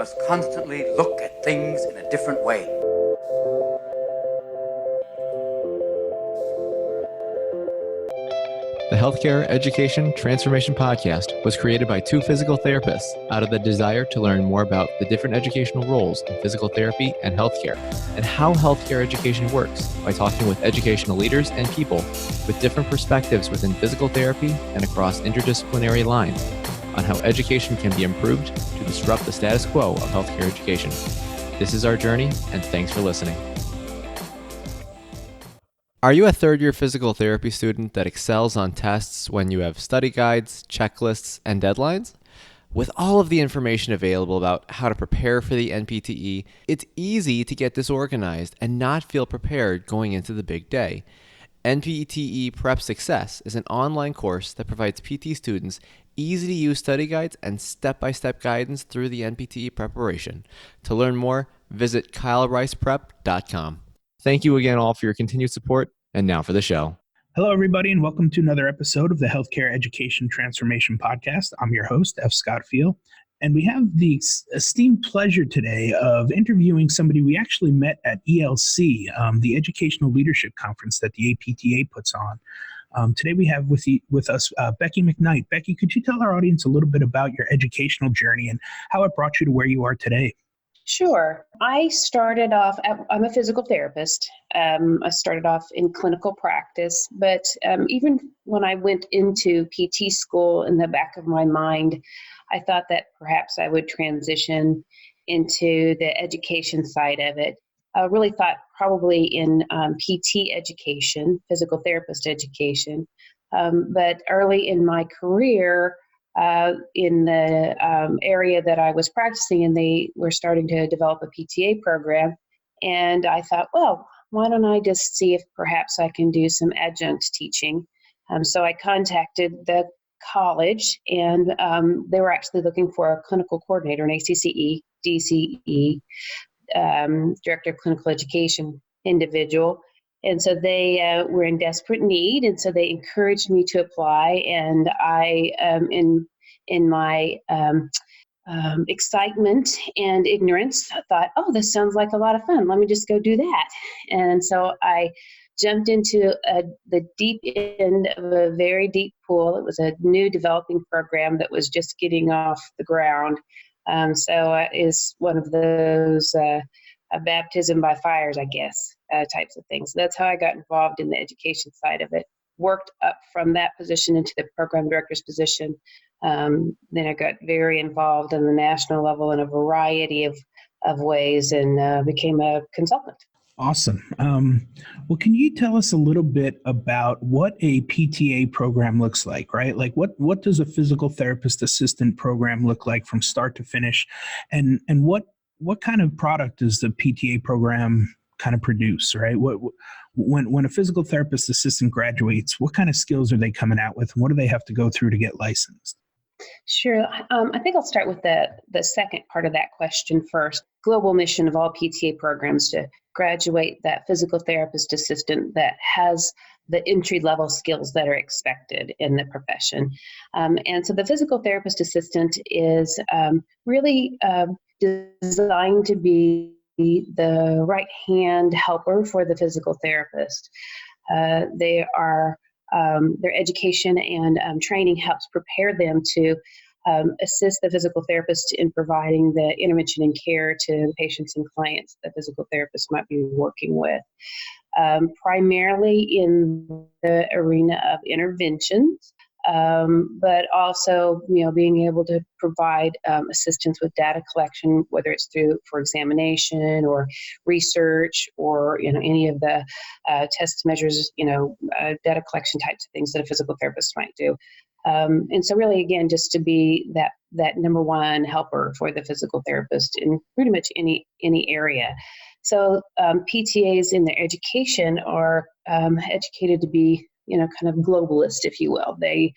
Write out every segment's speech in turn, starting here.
must constantly look at things in a different way. The Healthcare Education Transformation Podcast was created by two physical therapists out of the desire to learn more about the different educational roles in physical therapy and healthcare, and how healthcare education works by talking with educational leaders and people with different perspectives within physical therapy and across interdisciplinary lines on how education can be improved to disrupt the status quo of healthcare education. This is our journey, and thanks for listening. Are you a third-year physical therapy student that excels on tests when you have study guides, checklists, and deadlines? With all of the information available about how to prepare for the NPTE, it's easy to get disorganized and not feel prepared going into the big day. NPTE Prep Success is an online course that provides PT students easy-to-use study guides and step-by-step guidance through the NPTE preparation. To learn more, visit kylericeprep.com. Thank you again all for your continued support, and now for the show. Hello, everybody, and welcome to another episode of the Healthcare Education Transformation Podcast. I'm your host, F. Scott Field, and we have the esteemed pleasure today of interviewing somebody we actually met at ELC, the Educational Leadership Conference that the APTA puts on. Today we have with us Becky McKnight. Becky, could you tell our audience a little bit about your educational journey and how it brought you to where you are today? Sure. I started off, I'm a physical therapist. I started off in clinical practice, but even when I went into PT school, in the back of my mind, I thought that perhaps I would transition into the education side of it. I really thought probably in PT education, physical therapist education, but early in my career, in the area that I was practicing, and they were starting to develop a PTA program. And I thought, well, why don't I just see if perhaps I can do some adjunct teaching? So I contacted the college, and they were actually looking for a clinical coordinator, an ACCE, DCE, Director of Clinical Education individual. And so they were in desperate need, and so they encouraged me to apply. And I, in my excitement and ignorance, I thought, oh, this sounds like a lot of fun. Let me just go do that. And so I jumped into the deep end of a very deep pool. It was a new developing program that was just getting off the ground. So it is one of those a baptism by fires, I guess, types of things. So that's how I got involved in the education side of it. Worked up from that position into the program director's position. Then I got very involved on the national level in a variety of ways, and became a consultant. Awesome. Well, can you tell us a little bit about what a PTA program looks like, right? Like what does a physical therapist assistant program look like from start to finish? And what kind of product does the PTA program kind of produce, right? When a physical therapist assistant graduates, what kind of skills are they coming out with? And what do they have to go through to get licensed? Sure. I think I'll start with the second part of that question first. Global mission of all PTA programs to graduate that physical therapist assistant that has the entry-level skills that are expected in the profession. And so the physical therapist assistant is really designed to be the right-hand helper for the physical therapist. They are their education and training helps prepare them to assist the physical therapist in providing the intervention and care to patients and clients the physical therapist might be working with. Primarily in the arena of interventions, but also, being able to provide assistance with data collection, whether it's for examination or research or, any of the test measures, data collection types of things that a physical therapist might do. And so really, again, just to be that number one helper for the physical therapist in pretty much any area. So PTAs in their education are educated to be, kind of globalist, if you will. They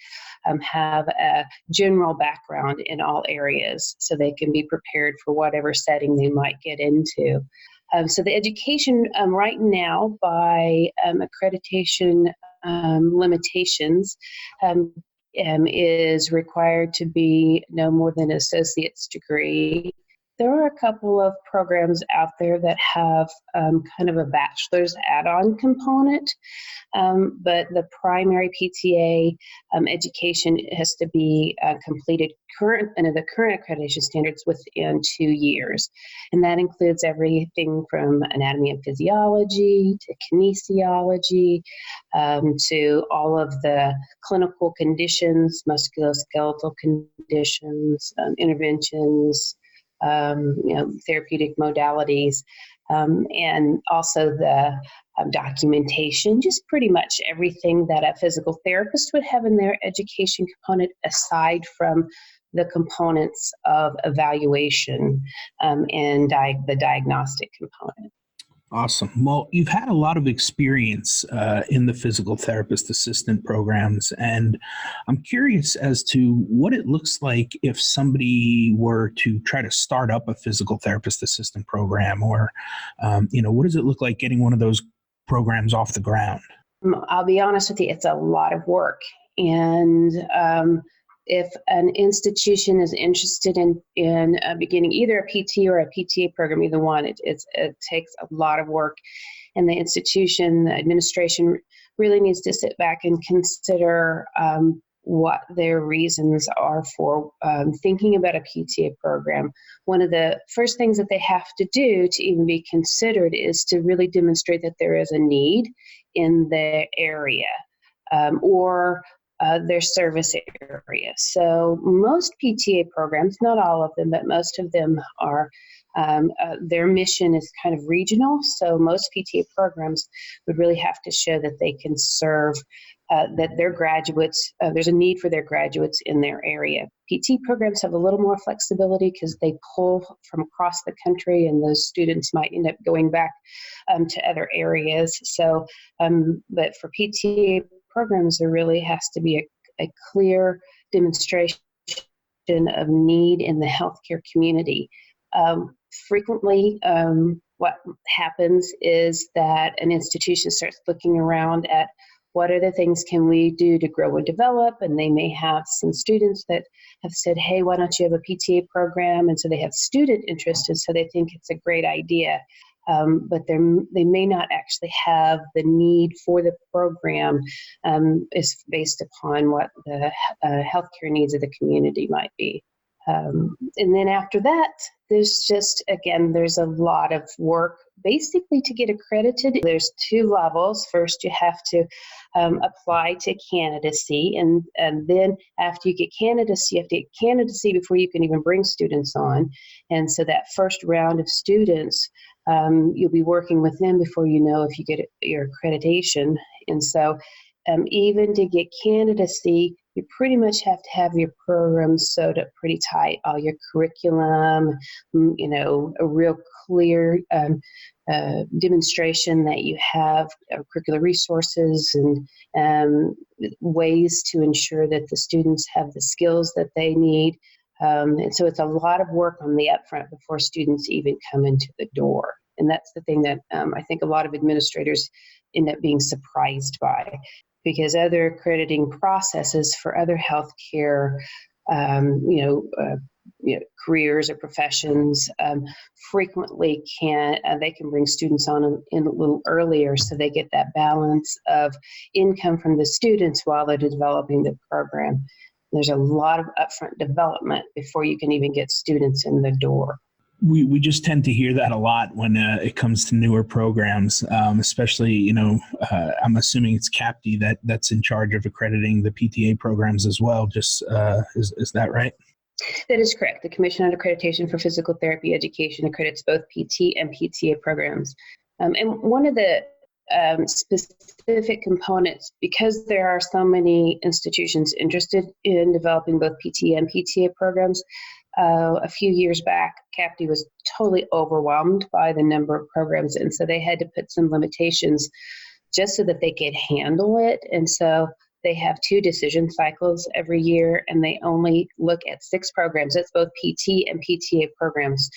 have a general background in all areas, so they can be prepared for whatever setting they might get into. So the education right now, by accreditation limitations, is required to be no more than an associate's degree There are a couple of programs out there that have kind of a bachelor's add-on component, but the primary PTA education has to be completed under the current accreditation standards within 2 years. And that includes everything from anatomy and physiology to kinesiology to all of the clinical conditions, musculoskeletal conditions, interventions, therapeutic modalities, and also the documentation, just pretty much everything that a physical therapist would have in their education component, aside from the components of evaluation and the diagnostic component. Awesome. Well, you've had a lot of experience in the physical therapist assistant programs, and I'm curious as to what it looks like if somebody were to try to start up a physical therapist assistant program, or, what does it look like getting one of those programs off the ground? I'll be honest with you, it's a lot of work. And if an institution is interested in beginning either a PT or a PTA program, either one, it takes a lot of work. And the institution, the administration really needs to sit back and consider what their reasons are for thinking about a PTA program. One of the first things that they have to do to even be considered is to really demonstrate that there is a need in the area or their service area. So most PTA programs, not all of them, but most of them are, their mission is kind of regional. So most PTA programs would really have to show that they can serve, that their graduates, there's a need for their graduates in their area. PT programs have a little more flexibility because they pull from across the country, and those students might end up going back to other areas. So, but for PTA programs, there really has to be a clear demonstration of need in the healthcare community. Frequently, what happens is that an institution starts looking around at what other things can we do to grow and develop, and they may have some students that have said, hey, why don't you have a PTA program? And so they have student interest, and so they think it's a great idea. But they may not actually have the need for the program is based upon what the healthcare needs of the community might be. And then after that, there's a lot of work basically to get accredited. There's 2 levels. First, you have to apply to candidacy, and then after you get candidacy, you have to get candidacy before you can even bring students on. And so that first round of students, you'll be working with them before you know if you get your accreditation. And so even to get candidacy, you pretty much have to have your program sewed up pretty tight, all your curriculum, a real clear demonstration that you have curricular resources and ways to ensure that the students have the skills that they need. And so it's a lot of work on the upfront before students even come into the door. And that's the thing that I think a lot of administrators end up being surprised by, because other accrediting processes for other healthcare, careers or professions frequently they can bring students on in a little earlier, so they get that balance of income from the students while they're developing the program. There's a lot of upfront development before you can even get students in the door. We just tend to hear that a lot when it comes to newer programs, especially, I'm assuming it's CAPTE that's in charge of accrediting the PTA programs as well. Just is that right? That is correct. The Commission on Accreditation for Physical Therapy Education accredits both PT and PTA programs. And one of the specific components, because there are so many institutions interested in developing both PT and PTA programs, a few years back, CAPTE was totally overwhelmed by the number of programs, and so they had to put some limitations just so that they could handle it. And so they have 2 decision cycles every year, and they only look at 6 programs. That's both PT and PTA programs.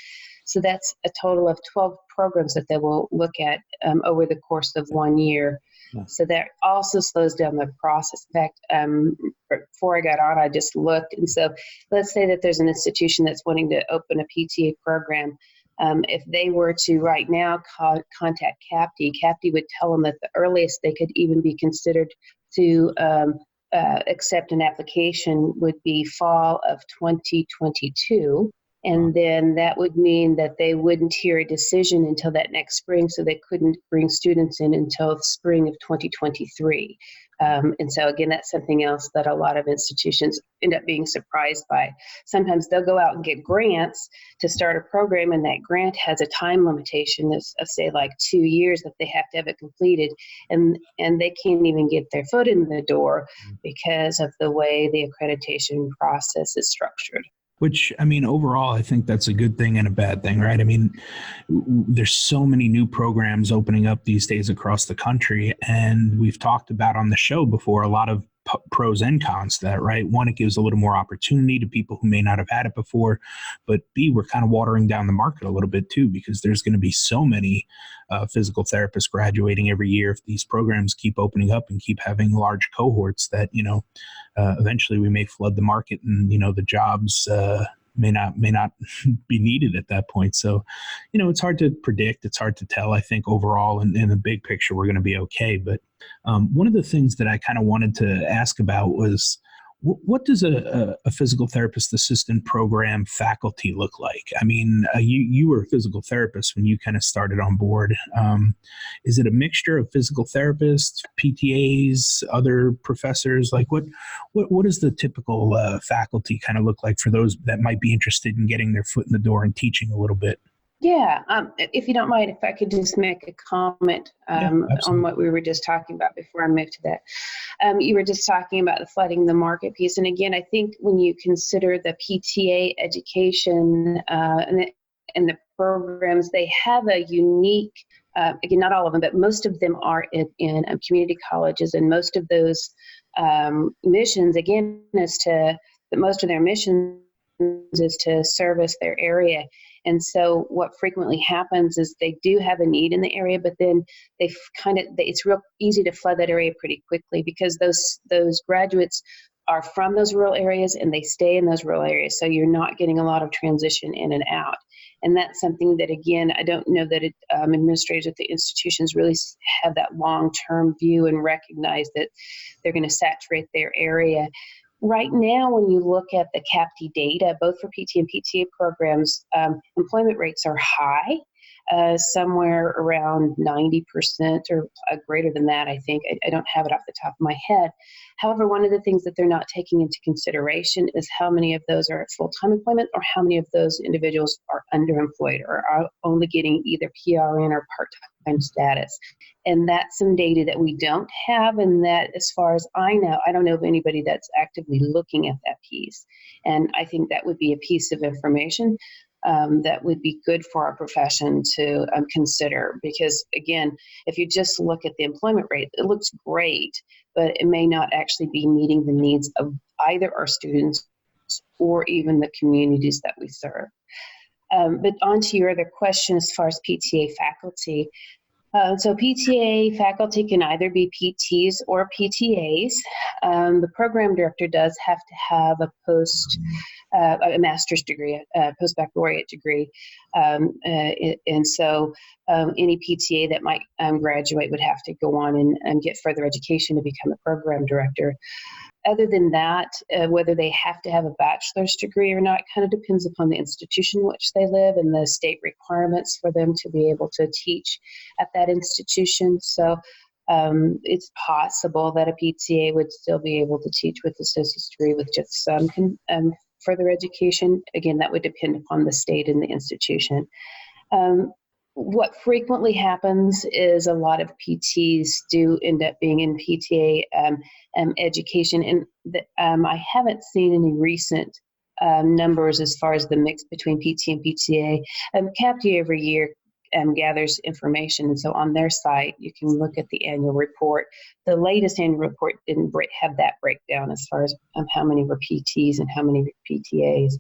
So that's a total of 12 programs that they will look at over the course of 1 year. Yeah. So that also slows down the process. In fact, before I got on, I just looked. And so let's say that there's an institution that's wanting to open a PTA program. If they were to right now contact CAPTI would tell them that the earliest they could even be considered to accept an application would be fall of 2022. And then that would mean that they wouldn't hear a decision until that next spring, so they couldn't bring students in until spring of 2023. And so again, that's something else that a lot of institutions end up being surprised by. Sometimes they'll go out and get grants to start a program, and that grant has a time limitation of say like 2 years that they have to have it completed, and they can't even get their foot in the door because of the way the accreditation process is structured. Which, I mean, overall, I think that's a good thing and a bad thing, right? I mean, there's so many new programs opening up these days across the country. And we've talked about on the show before a lot of pros and cons to that, right? One, it gives a little more opportunity to people who may not have had it before. But B, we're kind of watering down the market a little bit too, because there's going to be so many physical therapists graduating every year if these programs keep opening up and keep having large cohorts that, eventually we may flood the market and, the jobs may not be needed at that point. So, it's hard to predict. It's hard to tell. I think overall in the big picture, we're going to be okay. But one of the things that I kind of wanted to ask about was, what does a physical therapist assistant program faculty look like? I mean, you were a physical therapist when you kind of started on board. Is it a mixture of physical therapists, PTAs, other professors? Like what does the typical faculty kind of look like for those that might be interested in getting their foot in the door and teaching a little bit? Yeah, if you don't mind, if I could just make a comment on what we were just talking about before I move to that. You were just talking about the flooding the market piece. And again, I think when you consider the PTA education and the programs, they have a unique, again, not all of them, but most of them are in community colleges. And most of those missions, again, most of their missions is to service their area. And so what frequently happens is they do have a need in the area, but then it's real easy to flood that area pretty quickly because those graduates are from those rural areas and they stay in those rural areas. So you're not getting a lot of transition in and out. And that's something that, again, I don't know that administrators at the institutions really have that long-term view and recognize that they're going to saturate their area. Right now, when you look at the CAPTI data, both for PT and PTA programs, employment rates are high, somewhere around 90% or greater than that, I think. I don't have it off the top of my head. However, one of the things that they're not taking into consideration is how many of those are at full-time employment or how many of those individuals are underemployed or are only getting either PRN or part-time status. And that's some data that we don't have, and that, as far as I know, I don't know of anybody that's actively looking at that piece. And I think that would be a piece of information that would be good for our profession to consider. Because, again, if you just look at the employment rate, it looks great, but it may not actually be meeting the needs of either our students or even the communities that we serve. But on to your other question as far as PTA faculty. So PTA faculty can either be PTs or PTAs. The program director does have to have a master's degree, a post-baccalaureate degree. And so any PTA that might graduate would have to go on and get further education to become a program director. Other than that, whether they have to have a bachelor's degree or not kind of depends upon the institution in which they live and the state requirements for them to be able to teach at that institution. So it's possible that a PTA would still be able to teach with an associate's degree with just some further education. Again, that would depend upon the state and the institution. What frequently happens is a lot of PTs do end up being in PTA education, and I haven't seen any recent numbers as far as the mix between PT and PTA. CAPTI every year gathers information, and so on their site you can look at the annual report. The latest annual report didn't have that breakdown as far as how many were PTs and how many were PTAs.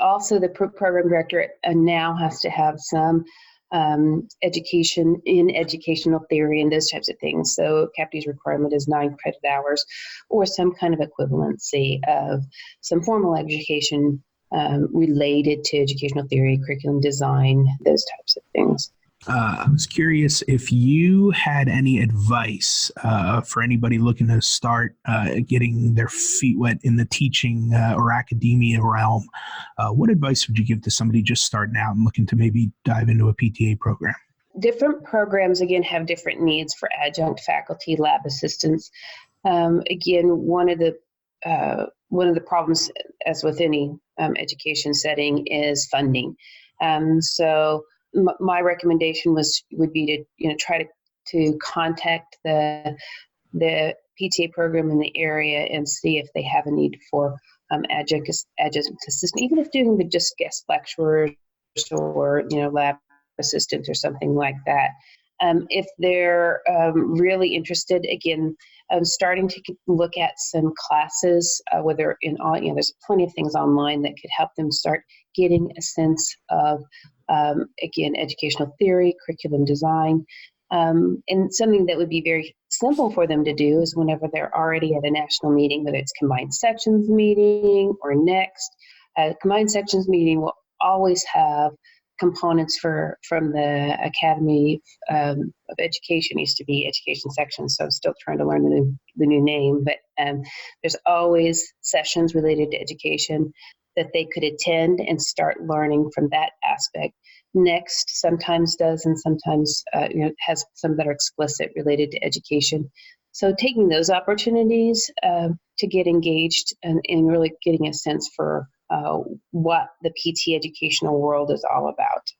Also, the program director now has to have some education in educational theory and those types of things. So CAPTE's requirement is 9 credit hours or some kind of equivalency of some formal education related to educational theory, curriculum design, those types of things. I was curious if you had any advice for anybody looking to start getting their feet wet in the teaching or academia realm. What advice would you give to somebody just starting out and looking to maybe dive into a PTA program? Different programs, again, have different needs for adjunct faculty, lab assistants. Again, one of the problems, as with any education setting, is funding. So my recommendation would be to try to contact the PTA program in the area and see if they have a need for adjunct assistant, even if doing the just guest lecturers or lab assistants or something like that. If they're really interested, again, starting to look at some classes, whether in all, there's plenty of things online that could help them start getting a sense of, again, educational theory, curriculum design. And something that would be very simple for them to do is whenever they're already at a national meeting, whether it's combined sections meeting or next, combined sections meeting will always have components from the Academy of Education. It used to be Education Section, so I'm still trying to learn the new name, but there's always sessions related to education that they could attend and start learning from that aspect. Next sometimes does, and sometimes has some that are explicit related to education. So taking those opportunities to get engaged and really getting a sense for what the PT educational world is all about.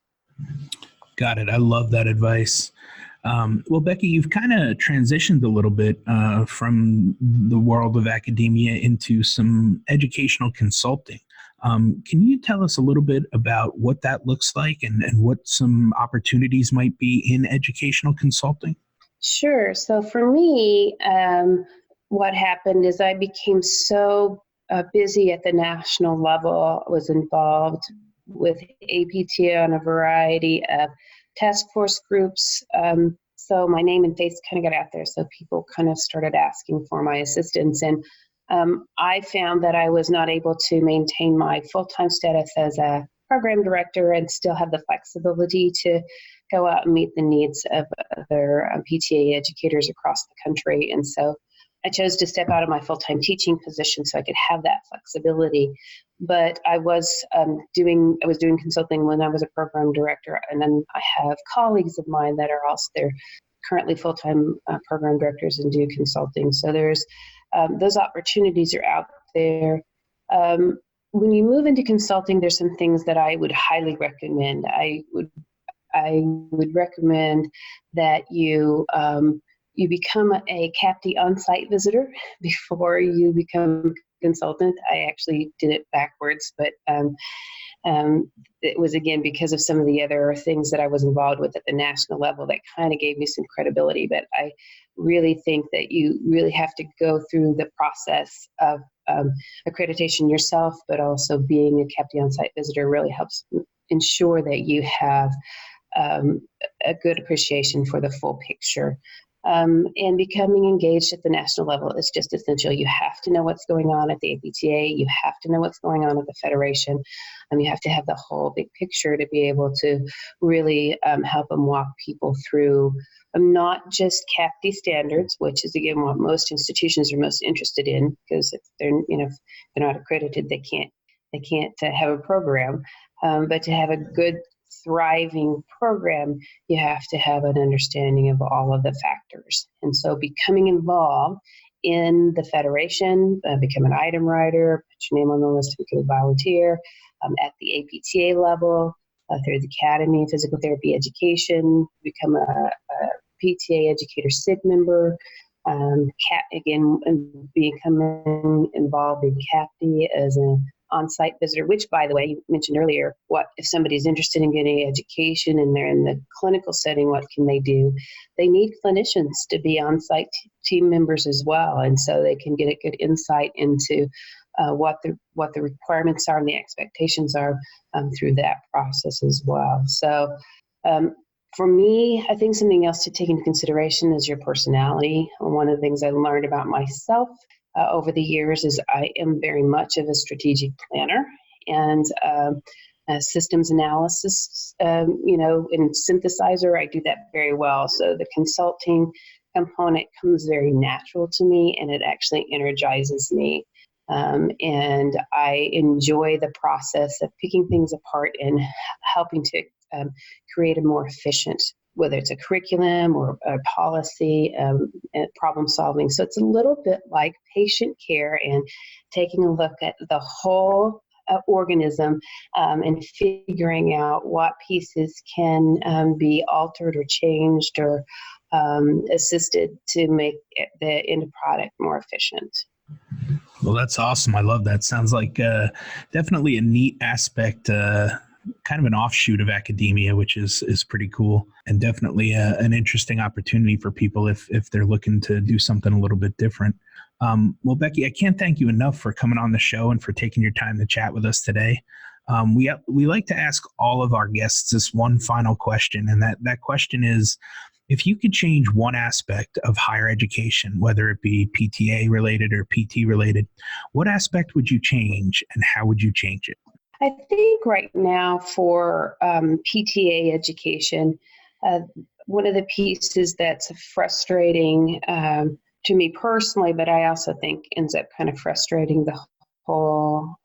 Got it. I love that advice. Well, Becky, you've kind of transitioned a little bit from the world of academia into some educational consulting. Can you tell us a little bit about what that looks like and what some opportunities might be in educational consulting? Sure. So for me, what happened is I became so busy at the national level, was involved with APTA on a variety of task force groups. So my name and face kind of got out there. So people kind of started asking for my assistance. And I found that I was not able to maintain my full-time status as a program director and still have the flexibility to go out and meet the needs of other PTA educators across the country. And so I chose to step out of my full-time teaching position so I could have that flexibility. But I was doing consulting when I was a program director, and then I have colleagues of mine that are also they're currently full-time program directors and do consulting. So there's those opportunities are out there. When you move into consulting, there's some things that I would highly recommend. I would recommend that you become a CAPTE on-site visitor before you become a consultant. I actually did it backwards, but it was, again, because of some of the other things that I was involved with at the national level that kind of gave me some credibility. But I really think that you really have to go through the process of accreditation yourself, but also being a CAPTE on-site visitor really helps ensure that you have a good appreciation for the full picture. And becoming engaged at the national level is just essential. You have to know what's going on at the APTA. You have to know what's going on at the Federation. You have to have the whole big picture to be able to really help them walk people through not just CAPTE standards, which is, again, what most institutions are most interested in, because if they're not accredited, they can't have a program. But to have a good, thriving program, you have to have an understanding of all of the factors. And so becoming involved in the Federation, become an item writer, put your name on the list, become a volunteer at the APTA level, through the Academy of Physical Therapy Education, become a PTA Educator SIG member, again, becoming involved in CAPTE as an on-site visitor, which, by the way, you mentioned earlier, what if somebody's interested in getting education and they're in the clinical setting, what can they do? They need clinicians to be on-site team members as well, and so they can get a good insight into what the requirements are and the expectations are through that process as well. So For me, I think something else to take into consideration is your personality. One of the things I learned about myself over the years is I am very much of a strategic planner and systems analysis, in synthesizer, I do that very well. So the consulting component comes very natural to me, and it actually energizes me. And I enjoy the process of picking things apart and helping to create a more efficient, whether it's a curriculum or a policy, and problem solving. So it's a little bit like patient care and taking a look at the whole organism and figuring out what pieces can be altered or changed or assisted to make the end product more efficient. Well, that's awesome. I love that. Sounds like definitely a neat aspect, kind of an offshoot of academia, which is pretty cool, and definitely an interesting opportunity for people if they're looking to do something a little bit different. Well, Becky, I can't thank you enough for coming on the show and for taking your time to chat with us today. We like to ask all of our guests this one final question, and that question is, if you could change one aspect of higher education, whether it be PTA related or PT related, what aspect would you change and how would you change it? I think right now for PTA education, one of the pieces that's frustrating to me personally, but I also think ends up kind of frustrating the whole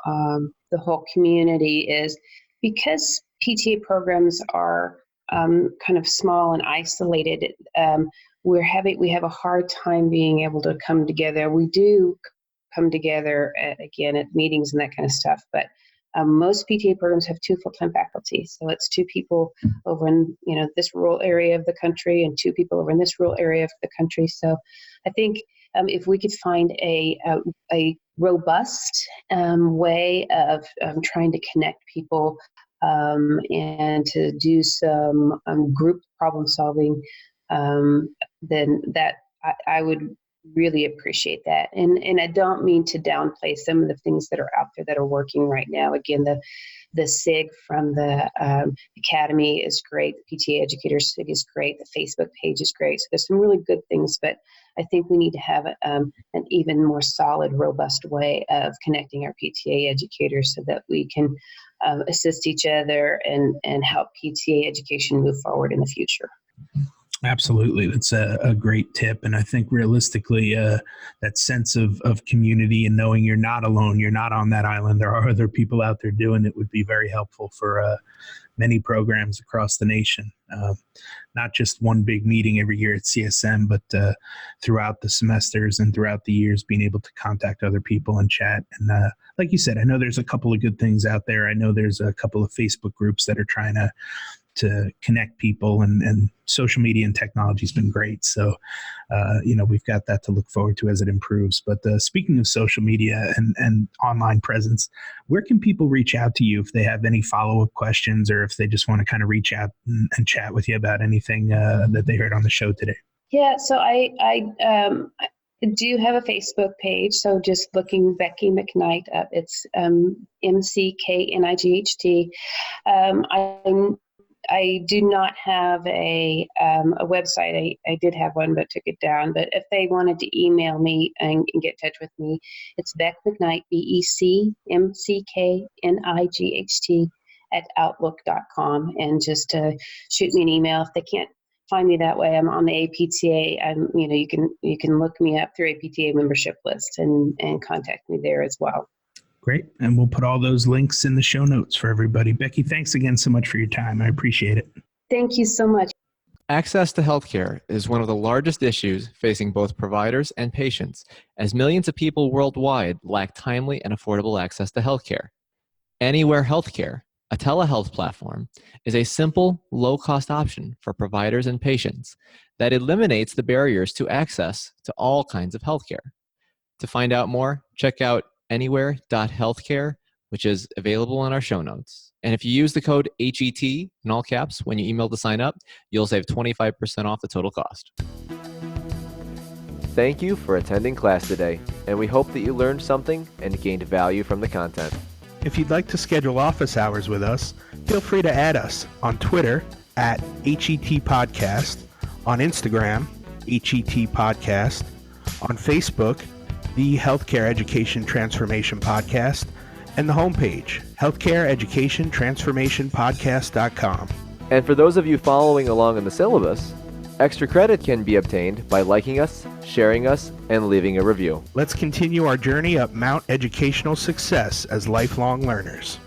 community, is because PTA programs are kind of small and isolated. We have a hard time being able to come together. We do come together again at meetings and that kind of stuff, but most PTA programs have 2 full-time faculty. So it's 2 people over in this rural area of the country and 2 people over in this rural area of the country. So I think if we could find a robust way of trying to connect people and to do some group problem solving, then that I would really appreciate that. And I don't mean to downplay some of the things that are out there that are working right now. Again, the SIG from the Academy is great. The PTA Educator SIG is great. The Facebook page is great. So there's some really good things, but I think we need to have an even more solid, robust way of connecting our PTA educators so that we can assist each other and help PTA education move forward in the future. Absolutely. That's a great tip. And I think realistically, that sense of community and knowing you're not alone, you're not on that island, there are other people out there doing it, would be very helpful for many programs across the nation. Not just one big meeting every year at CSM, but throughout the semesters and throughout the years, being able to contact other people and chat. And like you said, I know there's a couple of good things out there. I know there's a couple of Facebook groups that are trying to connect people, and social media and technology has been great. So, we've got that to look forward to as it improves. But speaking of social media and online presence, where can people reach out to you if they have any follow-up questions or if they just want to kind of reach out and chat with you about anything that they heard on the show today? Yeah, so I do have a Facebook page. So just looking Becky McKnight up, it's McKnight. I do not have a website. I did have one, but took it down. But if they wanted to email me and get in touch with me, it's Beck McKnight, BECMCKNIGHT @outlook.com, and just shoot me an email. If they can't find me that way, I'm on the APTA. You can look me up through APTA membership list and contact me there as well. Great. And we'll put all those links in the show notes for everybody. Becky, thanks again so much for your time. I appreciate it. Thank you so much. Access to healthcare is one of the largest issues facing both providers and patients, as millions of people worldwide lack timely and affordable access to healthcare. Anywhere Healthcare, a telehealth platform, is a simple, low-cost option for providers and patients that eliminates the barriers to access to all kinds of healthcare. To find out more, check out anywhere.healthcare, which is available in our show notes. And if you use the code HET in all caps when you email to sign up, you'll save 25% off the total cost. Thank you for attending class today, and we hope that you learned something and gained value from the content. If you'd like to schedule office hours with us, feel free to add us on Twitter at HET Podcast, on Instagram, HET Podcast, on Facebook, the Healthcare Education Transformation Podcast, and the homepage, healthcareeducationtransformationpodcast.com. And for those of you following along in the syllabus, extra credit can be obtained by liking us, sharing us, and leaving a review. Let's continue our journey up Mount Educational Success as lifelong learners.